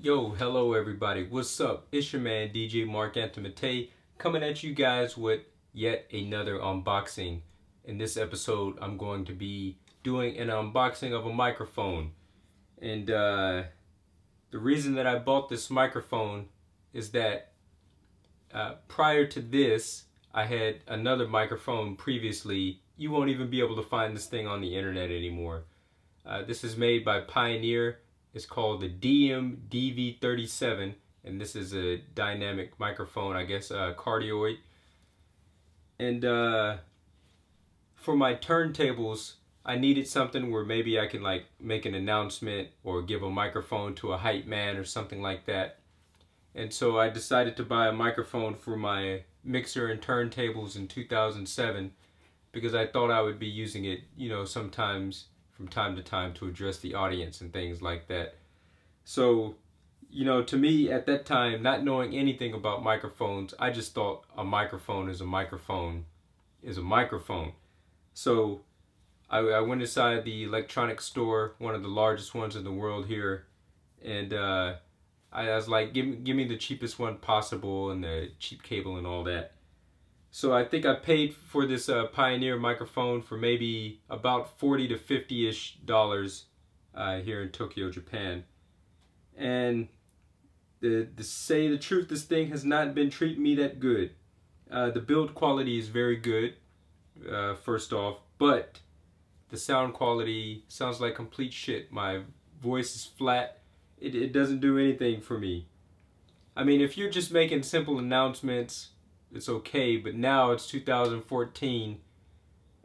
Yo, hello everybody. What's up? It's your man DJ Marc Antomattei coming at you guys with yet another unboxing. In this episode, I'm going to be doing an unboxing of a microphone. And the reason that I bought this microphone is that prior to this, I had another microphone previously. You won't even be able to find this thing on the internet anymore. This is made by Pioneer. It's called the D5S, and this is a dynamic microphone, I guess, cardioid. And for my turntables, I needed something where maybe I can like make an announcement or give a microphone to a hype man or something like that. And so I decided to buy a microphone for my mixer and turntables in 2007 because I thought I would be using it, you know, sometimes from time to time to address the audience and things like that. So, you know, to me at that time, not knowing anything about microphones, I just thought a microphone is a microphone is a microphone. So I went inside the electronics store, one of the largest ones in the world here, and I was like, give me the cheapest one possible and the cheap cable and all that. So I think I paid for this Pioneer microphone for maybe about $40 to $50-ish here in Tokyo, Japan. And to say the truth, this thing has not been treating me that good. The build quality is very good, first off, but the sound quality sounds like complete shit. My voice is flat. It doesn't do anything for me. I mean, if you're just making simple announcements, it's okay, but now it's 2014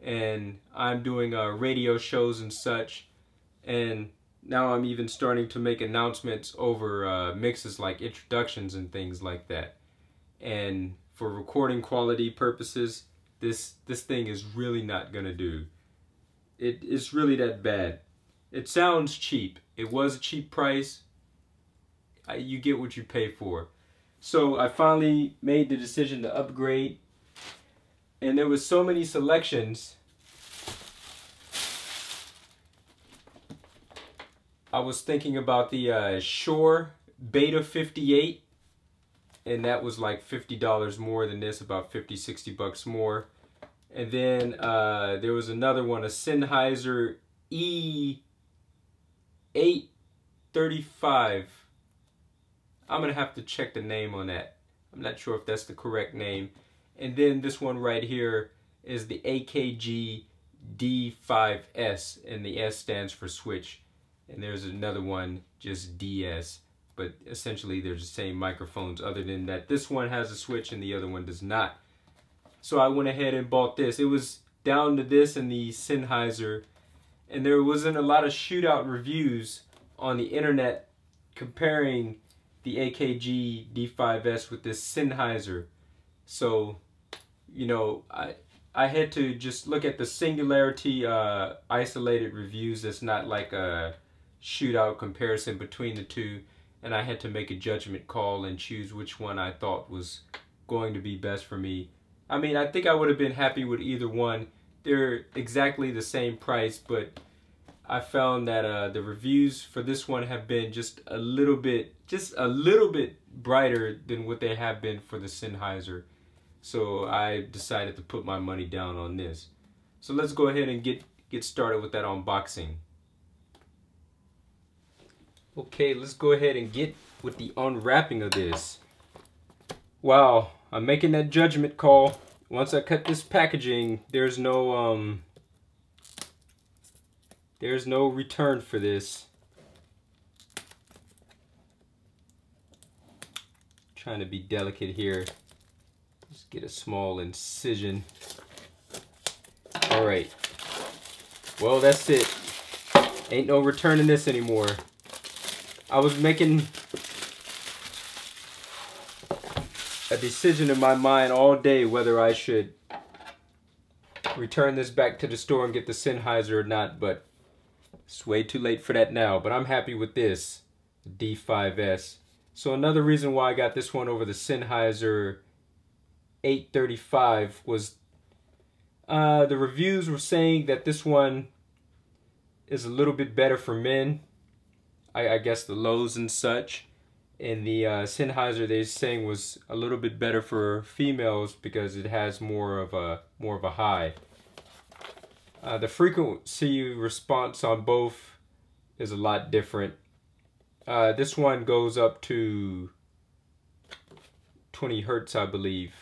and I'm doing radio shows and such, and now I'm even starting to make announcements over mixes like introductions and things like that. And for recording quality purposes, this thing is really not gonna do. It's really that bad. It sounds cheap. It was a cheap price. You get what you pay for. So I finally made the decision to upgrade, and there was so many selections. I was thinking about the Shure Beta 58, and that was like $50 more than this, about 50-60 bucks more. And then there was another one, a Sennheiser E835. I'm gonna have to check the name on that. I'm not sure if that's the correct name. And then this one right here is the AKG D5S, and the S stands for switch. And there's another one, just DS, but essentially they're the same microphones, other than that this one has a switch and the other one does not. So I went ahead and bought this. It was down to this and the Sennheiser, and there wasn't a lot of shootout reviews on the internet comparing the AKG D5S with this Sennheiser. So, you know, I had to just look at the singularity isolated reviews. That's not like a shootout comparison between the two, and I had to make a judgment call and choose which one I thought was going to be best for me. I mean, I think I would have been happy with either one. They're exactly the same price, but I found that the reviews for this one have been just a little bit brighter than what they have been for the Sennheiser. So I decided to put my money down on this. So let's go ahead and get started with that unboxing. Okay, let's go ahead and get with the unwrapping of this. Wow, I'm making that judgment call. Once I cut this packaging, there's no return for this. Trying to be delicate here. Just get a small incision. All right. Well, that's it. Ain't no returning this anymore. I was making a decision in my mind all day whether I should return this back to the store and get the Sennheiser or not, but it's way too late for that now. But I'm happy with this, the D5S. So another reason why I got this one over the Sennheiser 835 was the reviews were saying that this one is a little bit better for men. I guess the lows and such. And the Sennheiser they're saying was a little bit better for females because it has more of a high. The frequency response on both is a lot different. This one goes up to 20 hertz, I believe.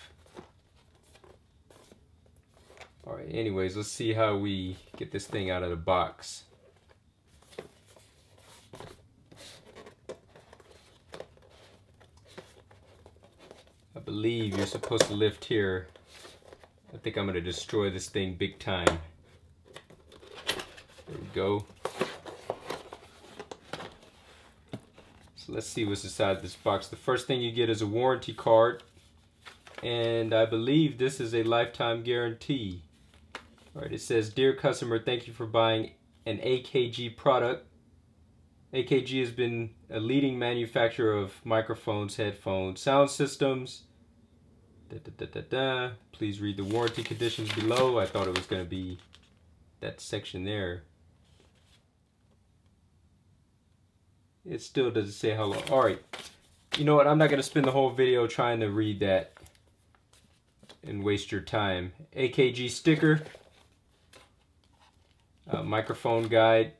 Alright, anyways, let's see how we get this thing out of the box. I believe you're supposed to lift here. I think I'm going to destroy this thing big time. There we go. So let's see what's inside this box. The first thing you get is a warranty card. And I believe this is a lifetime guarantee. Alright, it says, "Dear customer, thank you for buying an AKG product. AKG has been a leading manufacturer of microphones, headphones, sound systems. Please read the warranty conditions below." I thought it was going to be that section there. It still doesn't say how long. Alright, you know what? I'm not going to spend the whole video trying to read that and waste your time. AKG sticker. Microphone guide.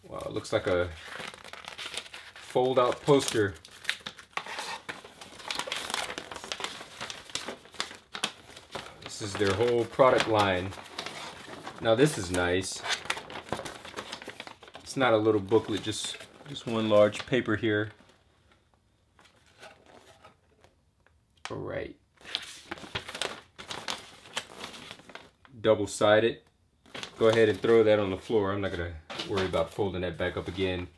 Wow, it looks like a fold-out poster. This is their whole product line. Now this is nice. It's not a little booklet, just one large paper here. All right. Double-sided. Go ahead and throw that on the floor. I'm not gonna worry about folding that back up again.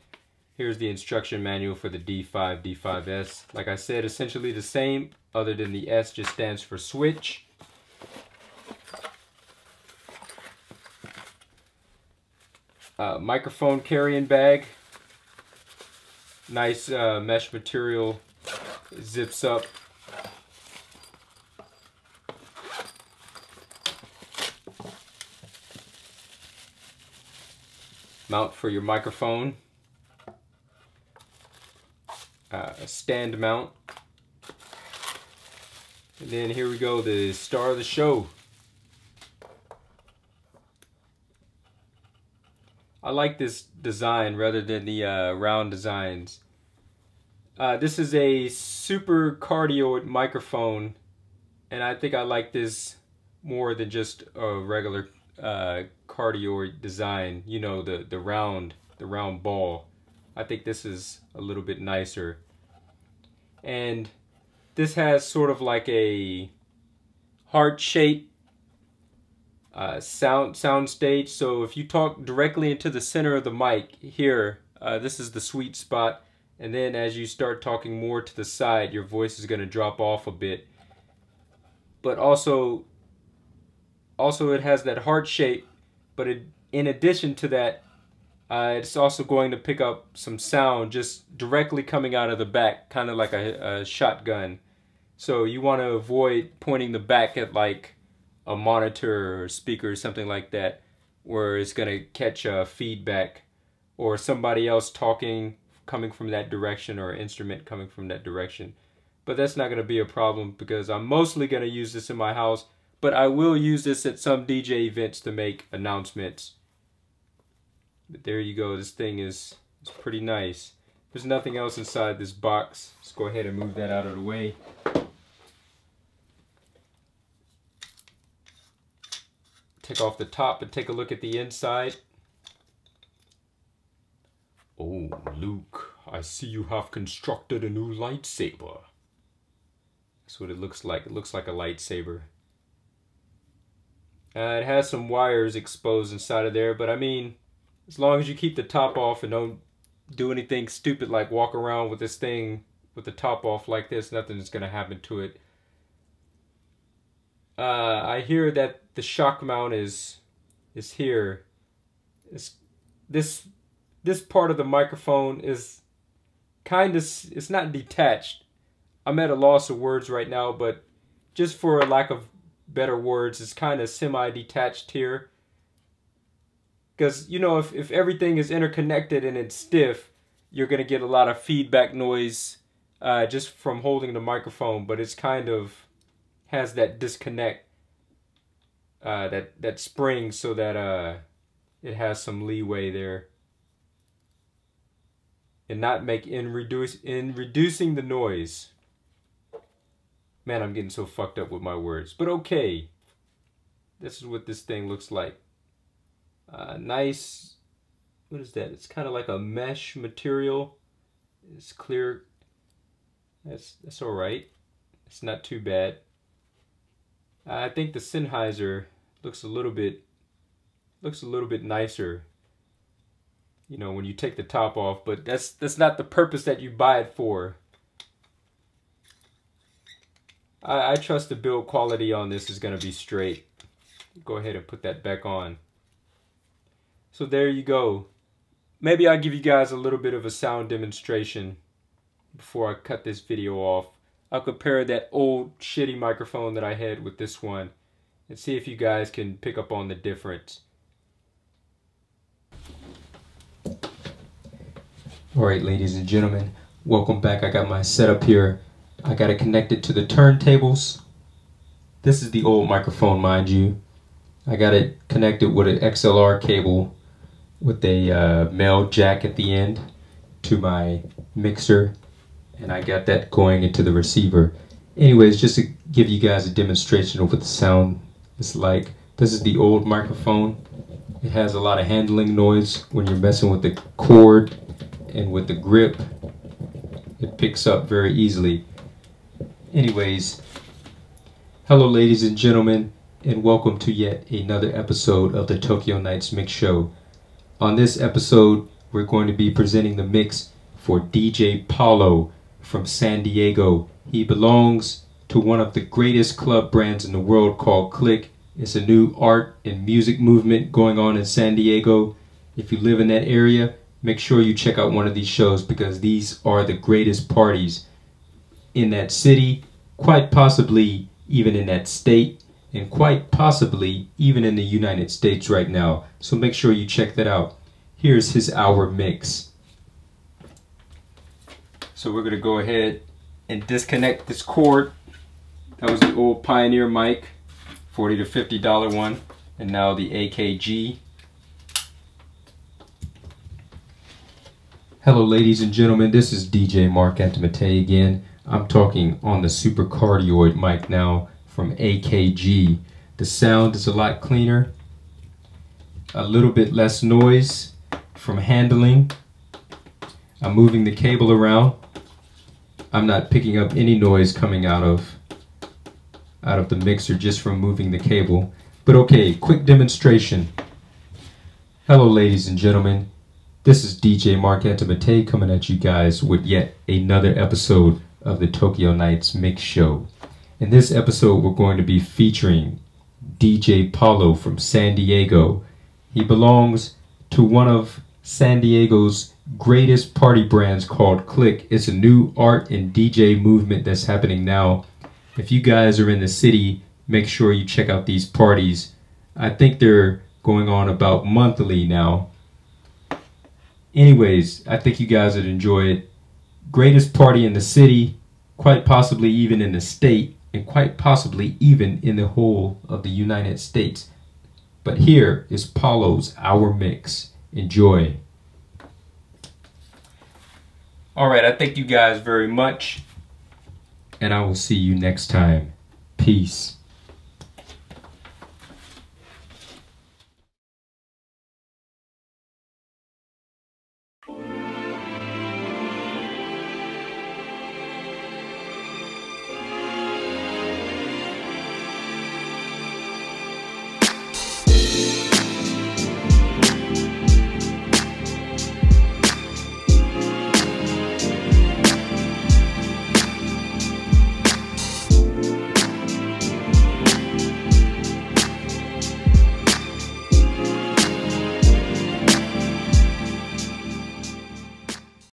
Here's the instruction manual for the D5, D5S. Like I said, essentially the same, other than the S just stands for switch. Microphone carrying bag. Nice mesh material. It zips up. Mount for your microphone. A stand mount. And then here we go, the star of the show. I like this design rather than the round designs. This is a super cardioid microphone, and I think I like this more than just a regular cardioid design. You know, the round ball. I think this is a little bit nicer. And this has sort of like a heart-shaped sound stage. So if you talk directly into the center of the mic here, this is the sweet spot. And then as you start talking more to the side, your voice is going to drop off a bit. But also it has that heart shape. But in addition to that, it's also going to pick up some sound just directly coming out of the back, kind of like a shotgun. So you want to avoid pointing the back at like a monitor or speaker or something like that, where it's going to catch feedback or somebody else talking coming from that direction or an instrument coming from that direction. But that's not going to be a problem because I'm mostly going to use this in my house, but I will use this at some DJ events to make announcements. But there you go, this thing is pretty nice. There's nothing else inside this box. Let's go ahead and move that out of the way. Take off the top and take a look at the inside. Oh, Luke, I see you have constructed a new lightsaber. That's what it looks like. It looks like a lightsaber. It has some wires exposed inside of there, but I mean, as long as you keep the top off and don't do anything stupid like walk around with this thing with the top off like this, nothing's going to happen to it. I hear that the shock mount is here. This part of the microphone is kind of, it's not detached. I'm at a loss of words right now, but just for a lack of better words, it's kind of semi-detached here. Because, you know, if everything is interconnected and it's stiff, you're going to get a lot of feedback noise just from holding the microphone, but it's kind of has that disconnect, that spring, so that it has some leeway there, and not make in reducing the noise. Man, I'm getting so fucked up with my words, but okay. This is what this thing looks like. Nice. What is that? It's kind of like a mesh material. It's clear. That's all right. It's not too bad. I think the Sennheiser looks a little bit nicer, you know, when you take the top off, but that's not the purpose that you buy it for. I trust the build quality on this is going to be straight. Go ahead and put that back on. So there you go. Maybe I'll give you guys a little bit of a sound demonstration before I cut this video off. I'll compare that old shitty microphone that I had with this one and see if you guys can pick up on the difference. Alright, ladies and gentlemen, welcome back. I got my setup here. I got it connected to the turntables. This is the old microphone, mind you. I got it connected with an XLR cable with a male jack at the end to my mixer, and I got that going into the receiver. Anyways, just to give you guys a demonstration of what the sound is like. This is the old microphone. It has a lot of handling noise when you're messing with the cord and with the grip. It picks up very easily. Anyways, hello ladies and gentlemen, and welcome to yet another episode of the Tokyo Nights Mix Show. On this episode, we're going to be presenting the mix for DJ Paulo from San Diego. He belongs to one of the greatest club brands in the world called Click. It's a new art and music movement going on in San Diego. If you live in that area, make sure you check out one of these shows, because these are the greatest parties in that city, quite possibly even in that state, and quite possibly even in the United States right now. So make sure you check that out. Here's his hour mix. So we're going to go ahead and disconnect this cord. That was the old Pioneer mic, $40 to $50 one, and now the AKG. Hello ladies and gentlemen, this is DJ Marc Antomattei again. I'm talking on the Super Cardioid mic now from AKG. The sound is a lot cleaner, a little bit less noise from handling. I'm moving the cable around. I'm not picking up any noise coming out of the mixer just from moving the cable. But okay, quick demonstration. Hello ladies and gentlemen, this is DJ Marc Antomattei coming at you guys with yet another episode of the Tokyo Nights Mix Show. In this episode, we're going to be featuring DJ Paulo from San Diego. He belongs to one of San Diego's greatest party brands called Click. It's a new art and DJ movement that's happening now. If you guys are in the city, make sure you check out these parties. I think they're going on about monthly now. Anyways, I think you guys would enjoy it. Greatest party in the city, quite possibly even in the state, and quite possibly even in the whole of the United States. But here is Paulo's Hour Mix. Enjoy. Alright, I thank you guys very much, and I will see you next time. Peace.